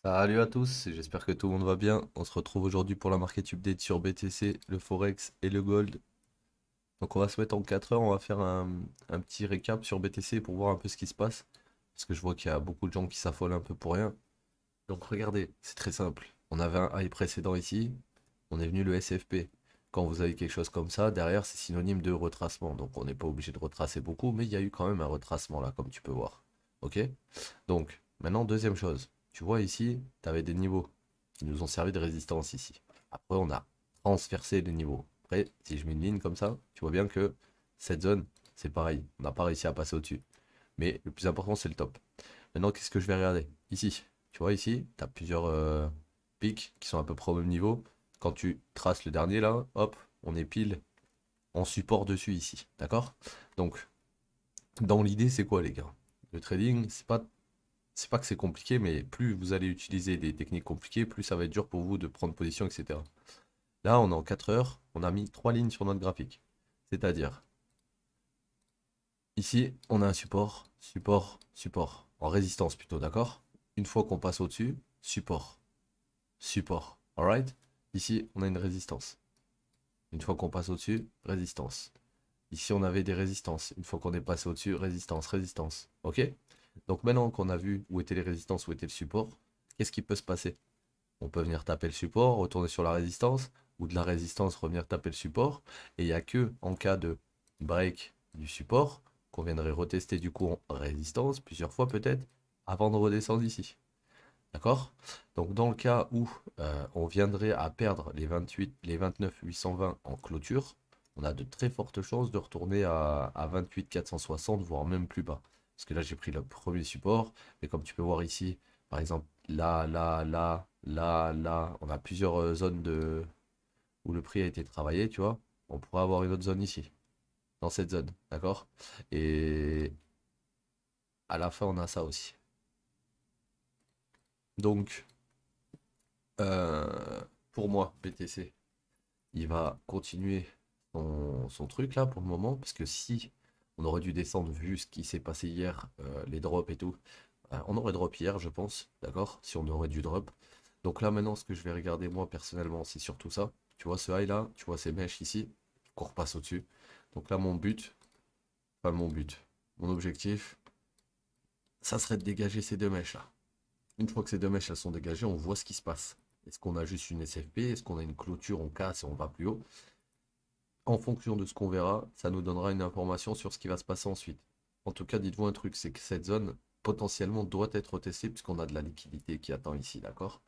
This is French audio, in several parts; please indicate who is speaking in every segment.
Speaker 1: Salut à tous, j'espère que tout le monde va bien. On se retrouve aujourd'hui pour la market update sur BTC, le Forex et le Gold. Donc on va se mettre en 4 heures, on va faire un petit récap sur BTC pour voir un peu ce qui se passe. Parce que je vois qu'il y a beaucoup de gens qui s'affolent un peu pour rien. Donc regardez, c'est très simple. On avait un high précédent ici, on est venu le SFP. Quand vous avez quelque chose comme ça, derrière c'est synonyme de retracement. Donc on n'est pas obligé de retracer beaucoup, mais il y a eu quand même un retracement là, comme tu peux voir. Ok? Donc, maintenant, deuxième chose. Tu vois ici, tu avais des niveaux qui nous ont servi de résistance ici. Après, on a transversé les niveaux. Après, si je mets une ligne comme ça, tu vois bien que cette zone, c'est pareil. On n'a pas réussi à passer au-dessus. Mais le plus important, c'est le top. Maintenant, qu'est-ce que je vais regarder? Ici. Tu vois ici, tu as plusieurs pics qui sont à peu près au même niveau. Quand tu traces le dernier là, hop, on est pile en support dessus ici. D'accord? Donc, dans l'idée, c'est quoi les gars? Le trading, c'est pas que c'est compliqué, mais plus vous allez utiliser des techniques compliquées, plus ça va être dur pour vous de prendre position, etc. Là, on est en 4 heures, on a mis 3 lignes sur notre graphique. C'est-à-dire, ici, on a un support, support, support, en résistance plutôt, d'accord? Une fois qu'on passe au-dessus, support, support, alright? Ici, on a une résistance. Une fois qu'on passe au-dessus, résistance. Ici, on avait des résistances. Une fois qu'on est passé au-dessus, résistance, résistance. Ok? Donc maintenant qu'on a vu où étaient les résistances, où était le support, qu'est-ce qui peut se passer? On peut venir taper le support, retourner sur la résistance, ou de la résistance revenir taper le support. Et il n'y a que en cas de break du support qu'on viendrait retester du coup en résistance, plusieurs fois peut-être, avant de redescendre ici. D'accord? Donc dans le cas où on viendrait à perdre les 29 820 en clôture, on a de très fortes chances de retourner à 28 460, voire même plus bas. Parce que là j'ai pris le premier support, mais comme tu peux voir ici, par exemple là, là, là, là, là, on a plusieurs zones où le prix a été travaillé, tu vois. On pourrait avoir une autre zone ici, dans cette zone, d'accord? Et à la fin on a ça aussi. Donc, pour moi, BTC. Il va continuer son truc là pour le moment, parce que si on aurait dû descendre vu ce qui s'est passé hier, les drops et tout, on aurait drop hier, je pense, d'accord? Si on aurait dû drop. Donc là maintenant, ce que je vais regarder moi personnellement, c'est surtout ça. Tu vois ce high là, tu vois ces mèches ici, qu'on repasse au-dessus. Donc là, mon objectif, ça serait de dégager ces deux mèches là. Une fois que ces deux mèches elles sont dégagées, on voit ce qui se passe. Est-ce qu'on a juste une SFP? Est-ce qu'on a une clôture? On casse et on va plus haut? En fonction de ce qu'on verra, ça nous donnera une information sur ce qui va se passer ensuite. En tout cas, dites-vous un truc, c'est que cette zone potentiellement doit être testée puisqu'on a de la liquidité qui attend ici, d'accord?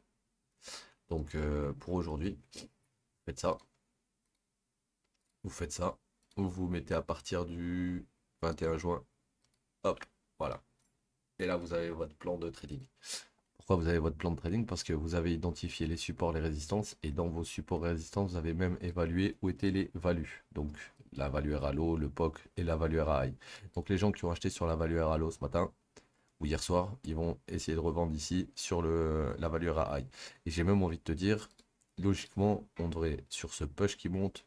Speaker 1: Donc pour aujourd'hui, faites ça, vous faites ça, vous vous mettez à partir du 21 juin, hop, voilà. Et là, vous avez votre plan de trading. Pourquoi vous avez votre plan de trading? Parce que vous avez identifié les supports, les résistances, et dans vos supports et résistances, vous avez même évalué où étaient les values. Donc la value R à low, le POC et la value R à high. Donc les gens qui ont acheté sur la value R à low ce matin ou hier soir, ils vont essayer de revendre ici sur la value R à high. Et j'ai même envie de te dire, logiquement, on devrait, sur ce push qui monte,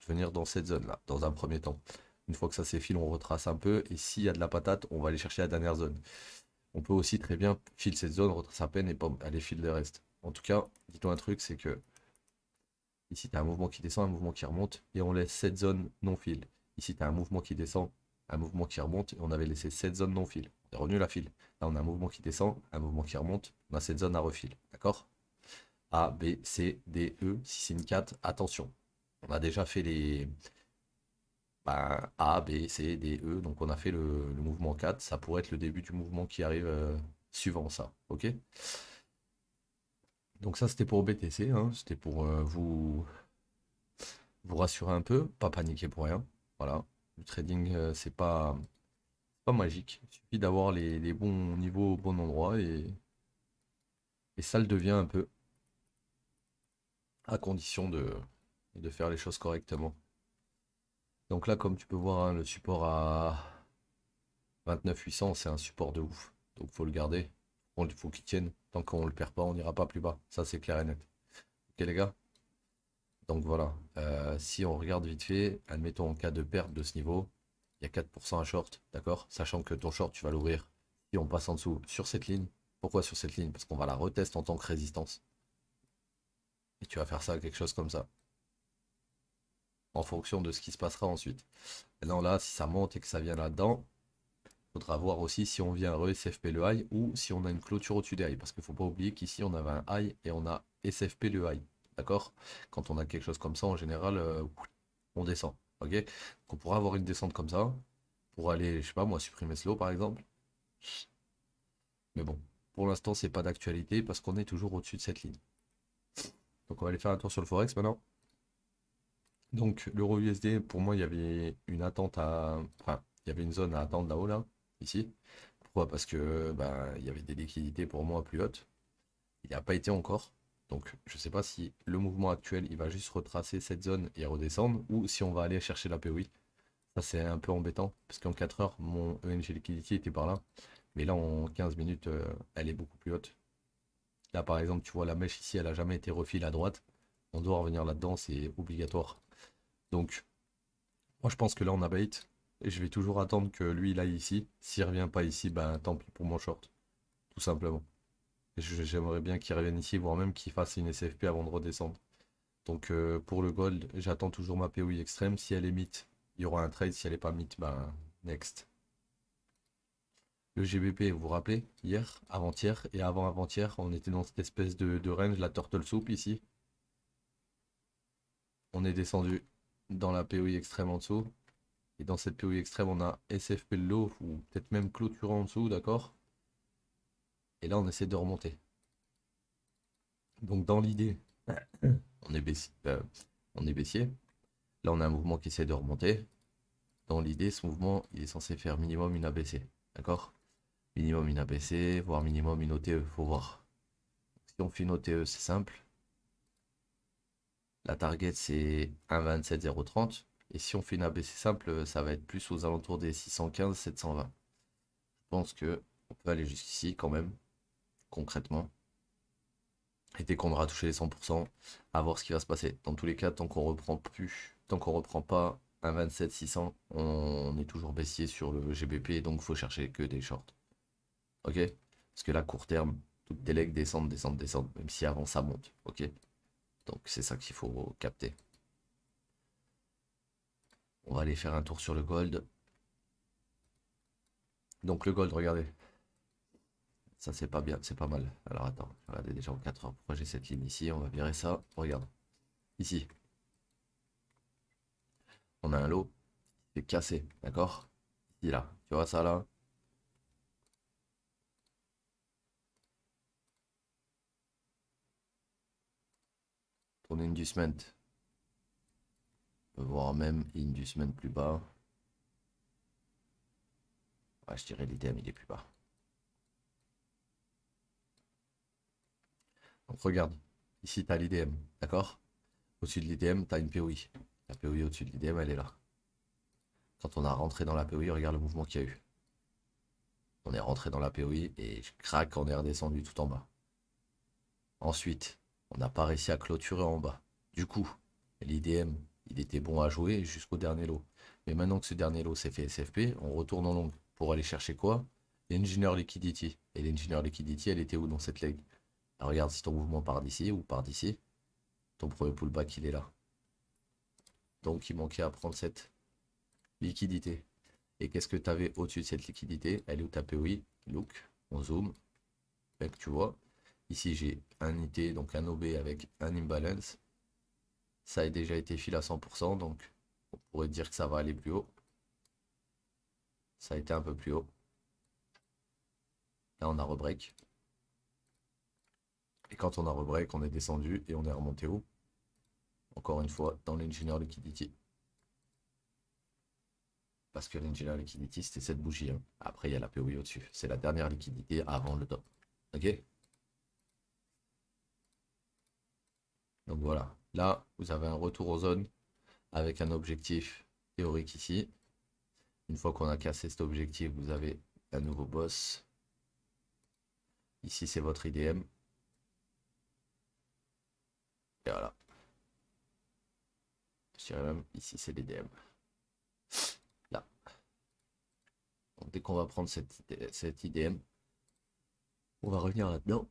Speaker 1: venir dans cette zone-là, dans un premier temps. Une fois que ça s'effile, on retrace un peu, et s'il y a de la patate, on va aller chercher la dernière zone. On peut aussi très bien filer cette zone, retracer sa peine et pas aller filer le reste. En tout cas, dis-toi un truc, c'est que ici tu as un mouvement qui descend, un mouvement qui remonte, et on laisse cette zone non fil. Ici tu as un mouvement qui descend, un mouvement qui remonte, et on avait laissé cette zone non fil. On est revenu la file. Là on a un mouvement qui descend, un mouvement qui remonte, on a cette zone à refil. D'accord? A, B, C, D, E, si c'est une 4, attention. On a déjà fait les A, B, C, D, E, donc on a fait le mouvement 4, ça pourrait être le début du mouvement qui arrive suivant ça, ok? Donc ça c'était pour BTC, hein, c'était pour vous rassurer un peu, pas paniquer pour rien. Voilà. Le trading, c'est pas magique. Il suffit d'avoir les bons niveaux au bon endroit et ça le devient un peu, à condition de faire les choses correctement. Donc là, comme tu peux voir, hein, le support à 29 800, c'est un support de ouf. Donc faut le garder. Il faut qu'il tienne. Tant qu'on le perd pas, on n'ira pas plus bas. Ça c'est clair et net. Ok les gars? Donc voilà, si on regarde vite fait, admettons en cas de perte de ce niveau, il y a 4% à short, d'accord? Sachant que ton short, tu vas l'ouvrir si on passe en dessous sur cette ligne. Pourquoi sur cette ligne? Parce qu'on va la retester en tant que résistance. Et tu vas faire ça, quelque chose comme ça. En fonction de ce qui se passera ensuite. Maintenant là, si ça monte et que ça vient là-dedans, faudra voir aussi si on vient re-SFP le high ou si on a une clôture au-dessus des high. Parce qu'il ne faut pas oublier qu'ici on avait un high et on a SFP le high. D'accord? Quand on a quelque chose comme ça, en général, on descend. Ok? Donc on pourra avoir une descente comme ça pour aller, je sais pas moi, supprimer slow par exemple. Mais bon, pour l'instant, c'est pas d'actualité parce qu'on est toujours au-dessus de cette ligne. Donc on va aller faire un tour sur le Forex maintenant. Donc l'euro USD, pour moi, il y avait une attente à. Enfin, il y avait une zone à attendre là-haut, là, ici. Pourquoi? Parce que ben, il y avait des liquidités pour moi plus hautes. Il n'a pas été encore. Donc je ne sais pas si le mouvement actuel, il va juste retracer cette zone et redescendre, ou si on va aller chercher la POI. Ça, c'est un peu embêtant, parce qu'en 4 heures, mon ENG Liquidity était par là. Mais là, en 15 minutes, elle est beaucoup plus haute. Là, par exemple, tu vois, la mèche ici, elle n'a jamais été refilée à droite. On doit revenir là-dedans, c'est obligatoire. Donc, moi, je pense que là, on a bait. Et je vais toujours attendre que lui, il aille ici. S'il revient pas ici, ben tant pis pour mon short. Tout simplement. J'aimerais bien qu'il revienne ici, voire même qu'il fasse une SFP avant de redescendre. Donc, pour le gold, j'attends toujours ma POI extrême. Si elle est mythe, il y aura un trade. Si elle est pas mythe, ben next. Le GBP, vous vous rappelez, hier, avant-hier et avant-avant-hier, on était dans cette espèce de range, la turtle soup ici. On est descendu dans la POI extrême en dessous. Et dans cette POI extrême, on a SFP low ou peut-être même clôturé en dessous, d'accord? Et là, on essaie de remonter. Donc, dans l'idée, on est baissier. On est baissier. Là, on a un mouvement qui essaie de remonter. Dans l'idée, ce mouvement, il est censé faire minimum une ABC. D'accord? Minimum une ABC, voire minimum une OTE. Faut voir. Si on fait une OTE, c'est simple. La target, c'est 1,27030. Et si on fait une ABC simple, ça va être plus aux alentours des 615, 720. Je pense que on peut aller jusqu'ici quand même, concrètement. Et dès qu'on aura touché les 100%, à voir ce qui va se passer. Dans tous les cas, tant qu'on reprend pas un 27 600, on est toujours baissier sur le GBP, donc faut chercher que des shorts. Ok? Parce que là, court terme, toutes tes legs descendent, descendent, descendent, même si avant ça monte. Ok? Donc c'est ça qu'il faut capter. On va aller faire un tour sur le gold. Donc le gold, regardez. Ça c'est pas bien, c'est pas mal. Alors attends, regardez déjà en 4 heures. Pourquoi j'ai cette ligne ici? On va virer ça. Regarde. Ici, on a un lot qui est cassé, d'accord? Ici là, tu vois ça là? Ton inducement, voire même inducement plus bas. Ouais, je dirais l'IDM il est plus bas. Donc regarde, ici tu as l'IDM, d'accord? Au-dessus de l'IDM, tu as une POI. La POI au-dessus de l'IDM, elle est là. Quand on a rentré dans la POI, regarde le mouvement qu'il y a eu. On est rentré dans la POI et je craque, on est redescendu tout en bas. Ensuite, on n'a pas réussi à clôturer en bas. Du coup, l'IDM, il était bon à jouer jusqu'au dernier lot. Mais maintenant que ce dernier lot s'est fait SFP, on retourne en longue pour aller chercher quoi? L'Engineer Liquidity. Et l'Engineer Liquidity, elle était où dans cette leg? Alors regarde si ton mouvement part d'ici ou part d'ici. Ton premier pullback, il est là. Donc il manquait à prendre cette liquidité. Et qu'est-ce que tu avais au-dessus de cette liquidité? Elle est où ta POI? Look, on zoome. Mec, tu vois. Ici, j'ai un IT, donc un OB avec un imbalance. Ça a déjà été filé à 100%, donc on pourrait dire que ça va aller plus haut. Ça a été un peu plus haut. Là, on a rebreak. Et quand on a rebreak, on est descendu et on est remonté où? Encore une fois, dans l'Engineer Liquidity. Parce que l'Engineer Liquidity, c'était cette bougie, hein. Après, il y a la POI au-dessus. C'est la dernière liquidité avant le top. Ok? Donc voilà. Là, vous avez un retour aux zones avec un objectif théorique ici. Une fois qu'on a cassé cet objectif, vous avez un nouveau boss. Ici, c'est votre IDM. Et voilà. Je dirais même, ici, c'est l'IDM. Là. Donc, dès qu'on va prendre cette IDM, On va revenir là-dedans.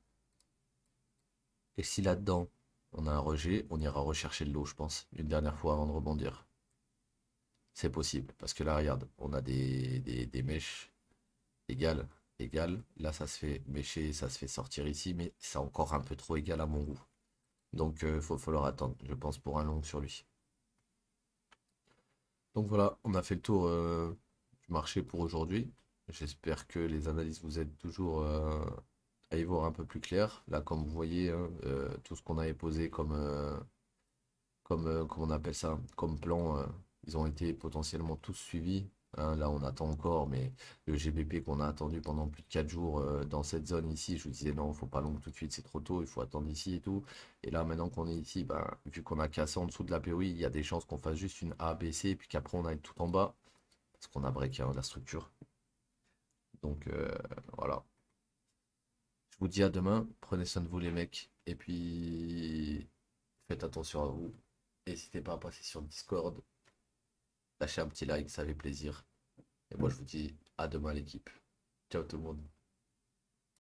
Speaker 1: Et si là-dedans, on a un rejet, on ira rechercher de l'eau, je pense, une dernière fois avant de rebondir. C'est possible, parce que là, regarde, on a des mèches égales, égales. Là, ça se fait mêcher, ça se fait sortir ici, mais c'est encore un peu trop égal à mon goût. Donc, faut falloir attendre, je pense, pour un long sur lui. Donc voilà, on a fait le tour du marché pour aujourd'hui. J'espère que les analyses vous aident toujours à y voir un peu plus clair. Là, comme vous voyez, hein, tout ce qu'on avait posé comment on appelle ça, comme plan, ils ont été potentiellement tous suivis. Hein. Là, on attend encore, mais le GBP qu'on a attendu pendant plus de 4 jours dans cette zone ici, je vous disais non, faut pas long tout de suite, c'est trop tôt, il faut attendre ici et tout. Et là, maintenant qu'on est ici, ben, vu qu'on a cassé en dessous de la POI, il y a des chances qu'on fasse juste une A, B, C, puis qu'après on aille tout en bas, parce qu'on a breaké hein, la structure. Donc voilà. Je vous dis à demain, prenez soin de vous les mecs, et puis faites attention à vous. N'hésitez pas à passer sur le Discord, lâchez un petit like, ça fait plaisir. Et moi je vous dis à demain l'équipe. Ciao tout le monde.